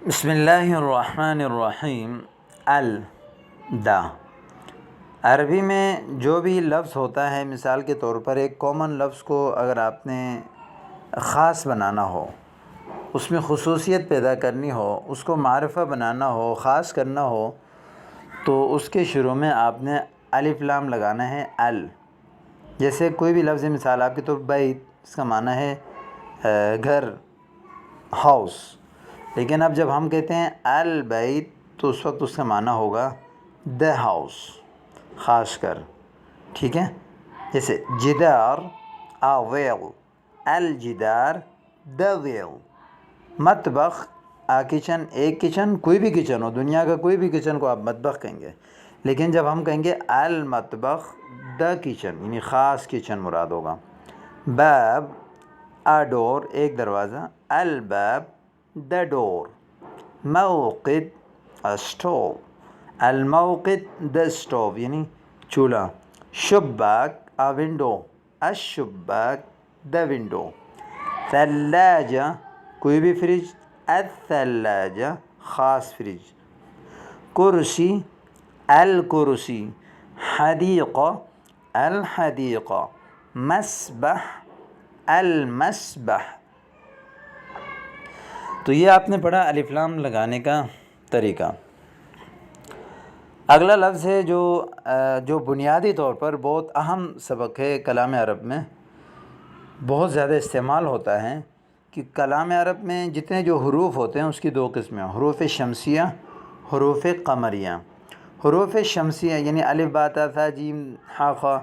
بسم اللہ الرحمن الرحیم۔ دا عربی میں جو بھی لفظ ہوتا ہے، مثال کے طور پر ایک کامن لفظ کو اگر آپ نے خاص بنانا ہو، اس میں خصوصیت پیدا کرنی ہو، اس کو معرفہ بنانا ہو، خاص کرنا ہو، تو اس کے شروع میں آپ نے الف لام لگانا ہے۔ جیسے کوئی بھی لفظ مثال آپ کے طور بیت، اس کا معنی ہے گھر، ہاؤس، لیکن اب جب ہم کہتے ہیں البیت تو اس وقت اس کا معنی ہوگا دا ہاؤس، خاص کر، ٹھیک ہے۔ جیسے جدار ویل، الجدار دا ویل، مطبخ کچن، ایک کچن، کوئی بھی کچن ہو، دنیا کا کوئی بھی کچن کو آپ مطبخ کہیں گے، لیکن جب ہم کہیں گے المطبخ دا کچن، یعنی خاص کچن مراد ہوگا۔ باب ڈور، ایک دروازہ، الباب دا ڈور۔ موقد اسٹوو، الموقد دا اسٹوو یعنی چولہا۔ شباک ونڈو، الشباک دا ونڈو۔ ثلاجہ کوئی بھی فریج، الثلاجہ خاص فریج۔ کرسی الکرسی۔ حدیقہ الحدیقہ۔ مسبح المسبح۔ تو یہ آپ نے پڑھا الف لام لگانے کا طریقہ۔ اگلا لفظ ہے جو بنیادی طور پر بہت اہم سبق ہے کلام عرب میں، بہت زیادہ استعمال ہوتا ہے، کہ کلام عرب میں جتنے جو حروف ہوتے ہیں اس کی دو قسمیں ہیں، حروف شمسیہ، حروف قمریہ۔ حروف شمسیہ یعنی الف با تا ثا جیم ہا خا،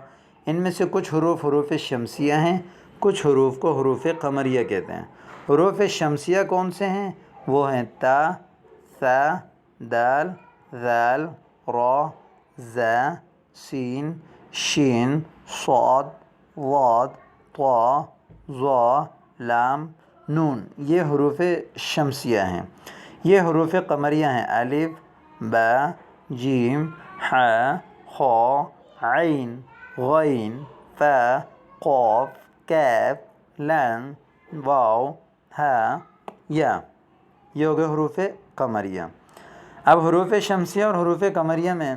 ان میں سے کچھ حروف حروف شمسیہ ہیں، کچھ حروف کو حروف قمریہ کہتے ہیں۔ حروف شمسیہ کون سے ہیں؟ وہ ہیں تا، ثا، دال، ذال، را، زا، سین، شین، صاد، ضاد، طا، ظا، لام، نون، یہ حروف شمسیہ ہیں۔ یہ حروف قمریہ ہیں، الف، با، جیم، حا، خا، عین، غین، فا، قاف، کاف، لام، واو، ہا، یا، یہ ہو گئے حروف قمریہ۔ اب حروف شمسیہ اور حروف قمریہ میں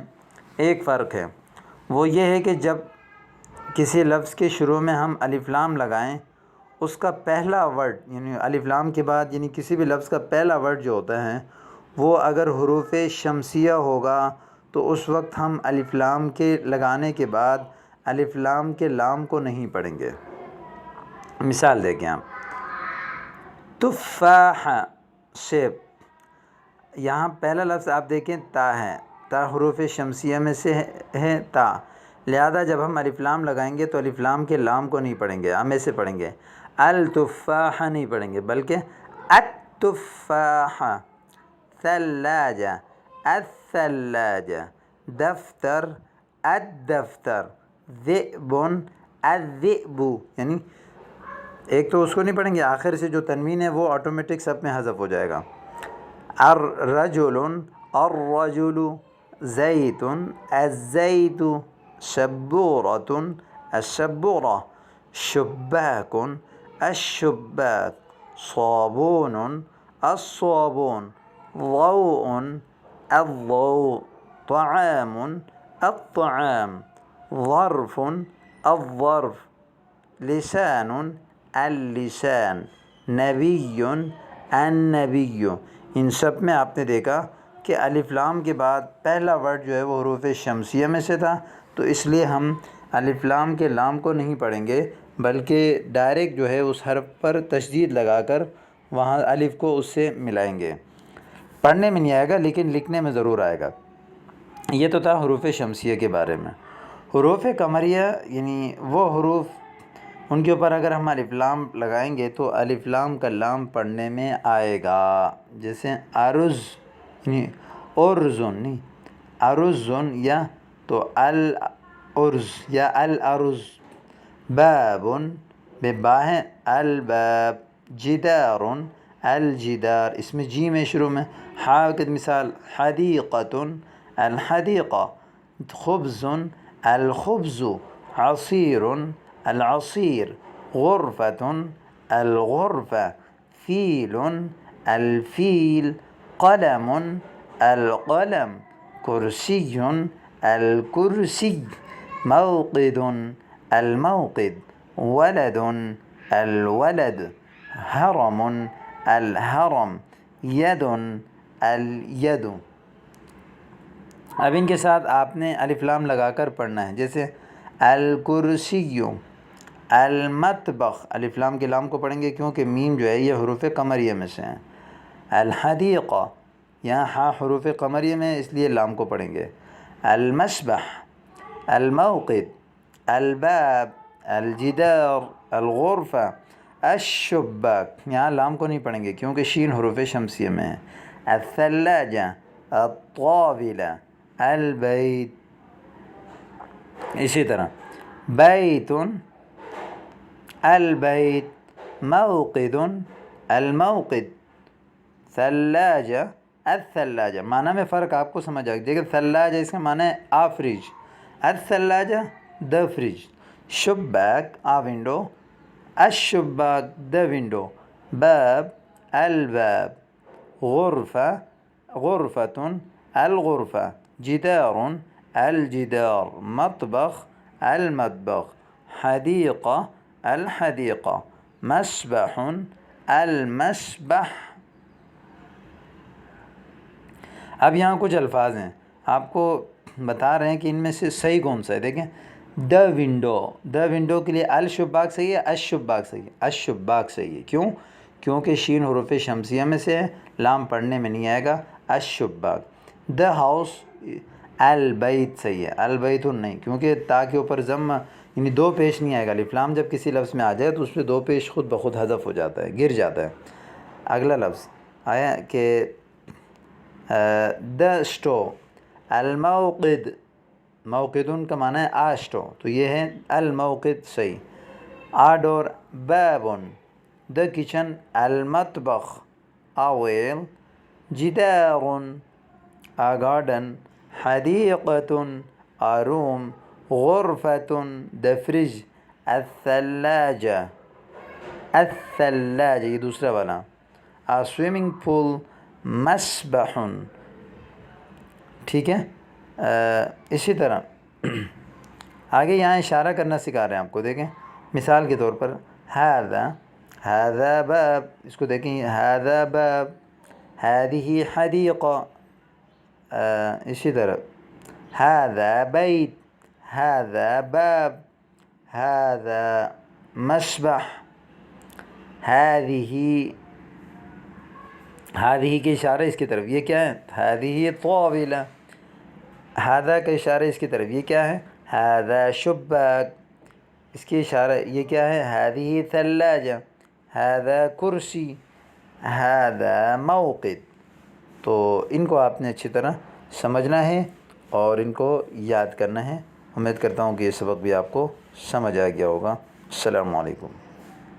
ایک فرق ہے، وہ یہ ہے کہ جب کسی لفظ کے شروع میں ہم الف لام لگائیں، اس کا پہلا ورڈ یعنی الف لام کے بعد یعنی کسی بھی لفظ کا پہلا ورڈ جو ہوتا ہے وہ اگر حروف شمسیہ ہوگا تو اس وقت ہم الف لام کے لگانے کے بعد الف لام کے لام کو نہیں پڑھیں گے۔ مثال دیکھیں آپ، تفاح سیب، یہاں پہلا لفظ آپ دیکھیں تا ہے، تا حروف شمسیہ میں سے ہے تا، لہذا جب ہم الف لام لگائیں گے تو الف لام کے لام کو نہیں پڑھیں گے، ہم ایسے پڑھیں گے، التفاح نہیں پڑھیں گے بلکہ التفاح۔ ثلاجہ الثلاجہ۔ دفتر الدفتر۔ ذئب الذئب، یعنی ایک تو اس کو نہیں پڑھیں گے، آخر سے جو تنوین ہے وہ آٹومیٹک سب میں حذف ہو جائے گا۔ الرجل الرجل۔ زیت الزیت۔ سبورۃ السبورہ۔ شباک الشباک۔ صابون الصابون۔ ضوء الضوء۔ طعام الطعام۔ ظرف الظرف۔ لسان اللسان۔ نبی النبی۔ ان سب میں آپ نے دیکھا کہ الف لام کے بعد پہلا ورڈ جو ہے وہ حروف شمسیہ میں سے تھا، تو اس لیے ہم الف لام کے لام کو نہیں پڑھیں گے بلکہ ڈائریکٹ جو ہے اس حرف پر تشدید لگا کر وہاں الف کو اس سے ملائیں گے۔ پڑھنے میں نہیں آئے گا لیکن لکھنے میں ضرور آئے گا۔ یہ تو تھا حروف شمسیہ کے بارے میں۔ حروف قمریہ یعنی وہ حروف ان کے اوپر اگر ہم الف لام لگائیں گے تو الف لام کا لام پڑھنے میں آئے گا، جیسے ارز یعنی ارزن، نہیں ارزن، یا تو الارز یا الارز۔ باب بے با ہے، الباب۔ جدار الجدار، اس میں جیم ہے شروع میں۔ ہا کی مثال حدیقۃ الحدیقہ۔ خبز الخبز۔ عصیر العصیر۔ غرفة الغرفة۔ فیل الفیل۔ قلم القلم، کرسی الکرسی، موقد الموقد، ولد الولد، حرم الحرم، ید الید۔ اب ان کے ساتھ آپ نے الف لام لگا کر پڑھنا ہے، جیسے الکرسی، المطبخ، الف لام کے لام کو پڑھیں گے کیونکہ میم جو ہے یہ حروف قمریہ میں سے ہیں۔ الحدیقہ، یہاں ہاں حروف قمریہ میں اس لیے لام کو پڑھیں گے۔ المسبح، الموقد، الباب، الجدار، الغرفہ، الشباک، یہاں لام کو نہیں پڑھیں گے کیونکہ شین حروف شمسیہ میں ہے۔ الثلاجہ، الطاولہ، البیت، اسی طرح بیت، البیت، موقد، الموقد، ثلاجہ، الثلاجہ۔ معنی میں فرق آپ کو سمجھ آ گیا، دیکھیں ثلاجہ اس کا معنی ہے آ فریج، الثلاجہ دا فریج، شباک آ ونڈو، الشباک دا ونڈو، باب الباب، غرفہ غرفۃ الغرفہ، جدار الجدار، مطبخ المطبخ، حدیقہ الحدیقہ، مسبح المسبح۔ اب یہاں کچھ الفاظ ہیں آپ کو بتا رہے ہیں کہ ان میں سے صحیح کون سا ہے۔ دیکھیں دا ونڈو، دا ونڈو کے لیے الشباک صحیح ہے، الشباک صحیح ہے، الشباک صحیح ہے، کیوں؟ کیونکہ شین حروف شمسیہ میں سے ہے، لام پڑھنے میں نہیں آئے گا، الشباک۔ دا ہاؤس، البیت صحیح ہے، البیت نہیں، کیونکہ تا کے اوپر ضم یعنی دو پیش نہیں آئے گا، الف لام جب کسی لفظ میں آ جائے تو اس پہ دو پیش خود بخود حذف ہو جاتا ہے، گر جاتا ہے۔ اگلا لفظ آیا کہ دا اسٹو، الموقد، موقدن کا معنی ہے آ اسٹو، تو یہ ہے الموقد صحیح۔ آ ڈور، بابن، دا کچن، المطبخ، آ ویل، جدارن، آ گارڈن، حدیقۃ، آ روم، غرفۃ، دا فریج، الثلاجہ، الثلاجہ یہ دوسرا والا، آ سوئمنگ پول، مسبح، ٹھیک ہے۔ اسی طرح آگے یہاں اشارہ کرنا سکھا رہے ہیں آپ کو، دیکھیں مثال کے طور پر ھذا، ھذا باب، اس کو دیکھیں ھذا باب، ھذہ حدیقہ، اسی طرح ھذا بیت، ھذا باب، ھذا مسبح، ھذہ، ھذہ کے اشارہ اس کی طرف، یہ کیا ہے؟ ھذہ طاولہ۔ ھذا کا اشارہ اس کی طرف، یہ کیا ہے؟ ھذا شباک۔ اس کی اشارہ یہ کیا ہے؟ ھذہ ثلاجہ، ھذا کرسی، ھذا موقد۔ تو ان کو آپ نے اچھی طرح سمجھنا ہے اور ان کو یاد کرنا ہے۔ امید کرتا ہوں کہ یہ سبق بھی آپ کو سمجھ آ گیا ہوگا۔ السلام علیکم۔